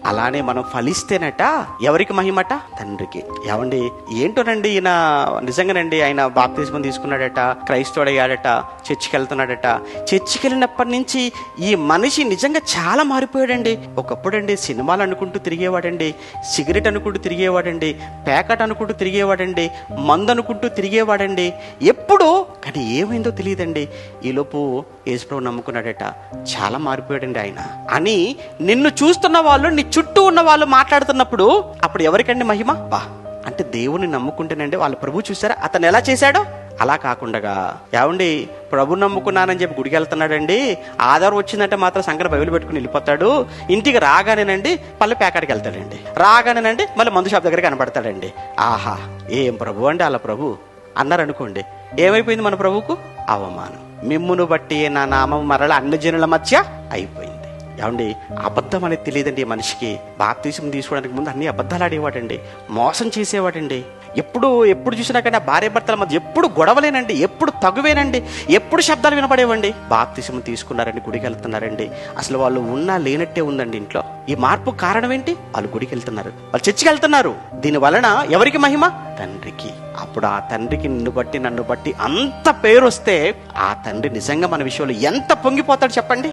అలానే మనం ఫలిస్తేనట ఎవరికి మహిమట? తండ్రికి. ఏమండి ఏంటోనండి, ఈయన నిజంగానండి ఆయన బాప్తిస్మం తీసుకున్నాడట, క్రైస్తవుడయ్యాడట, చర్చికి వెళ్తున్నాడట. చర్చికి వెళ్ళినప్పటి నుంచి ఈ మనిషి నిజంగా చాలా మారిపోయాడండి. ఒకప్పుడండి సినిమాలు అనుకుంటూ తిరిగేవాడండి, సిగరెట్ అనుకుంటూ తిరిగేవాడండి, ప్యాకెట్ అనుకుంటూ తిరిగేవాడండి, మందు అనుకుంటూ తిరిగేవాడండి ఎప్పుడు. కానీ ఏమైందో తెలియదండి. ఈలోపు యేసుప్రభు నమ్ముకున్నాడట, చాలా మారిపోయాడండి ఆయన అని నిన్ను చూస్తున్న వాళ్ళు, నీ చుట్టూ ఉన్న వాళ్ళు మాట్లాడుతున్నప్పుడు అప్పుడు ఎవరికండి మహిమ? అంటే దేవుని నమ్ముకుంటేనండి వాళ్ళ ప్రభు చూసారా అతను ఎలా చేశాడో అలా కాకుండా, ఏమండి ప్రభు నమ్ముకున్నానని చెప్పి గుడికి వెళ్తున్నాడండి, ఆధారం వచ్చిందంటే మాత్రం సంకర బైబిల్ పెట్టుకుని వెళ్ళిపోతాడు, ఇంటికి రాగానేనండి మళ్ళీ ప్యాకెట్కి వెళ్తాడండి, రాగానేనండి మళ్ళీ మందు షాప్ దగ్గర కనబడతాడండి. ఆహా ఏం ప్రభు అండి అలా ప్రభు అన్నారనుకోండి, ఏమైపోయింది మన ప్రభువుకు? అవమానం. మిమ్మును బట్టి నా నామం మరల అన్ని జనుల మధ్య అయిపోయింది. ఏమండి అబద్ధం అనేది తెలియదండి ఈ మనిషికి. బాప్తిసం తీసుకోవడానికి ముందు అన్ని అబద్ధాలు ఆడేవాడండి, మోసం చేసేవాడండి. ఎప్పుడు చూసినా కానీ భార్య భర్తల మధ్య ఎప్పుడు గొడవలేనండి, ఎప్పుడు తగువేనండి, ఎప్పుడు శబ్దాలు వినపడేవండి. బాప్తిసం తీసుకున్నారండి, గుడికి వెళ్తున్నారండి, అసలు వాళ్ళు ఉన్నా లేనట్టే ఉందండి ఇంట్లో. ఈ మార్పు కారణం ఏంటి? వాళ్ళు గుడికి వెళ్తున్నారు, వాళ్ళు చర్చికి వెళ్తున్నారు. దీని వలన ఎవరికి మహిమ? తండ్రికి. అప్పుడు ఆ తండ్రికి నిన్ను బట్టి నన్ను బట్టి అంత పేరు వస్తే ఆ తండ్రి నిజంగా మన విషయంలో ఎంత పొంగిపోతాడు చెప్పండి.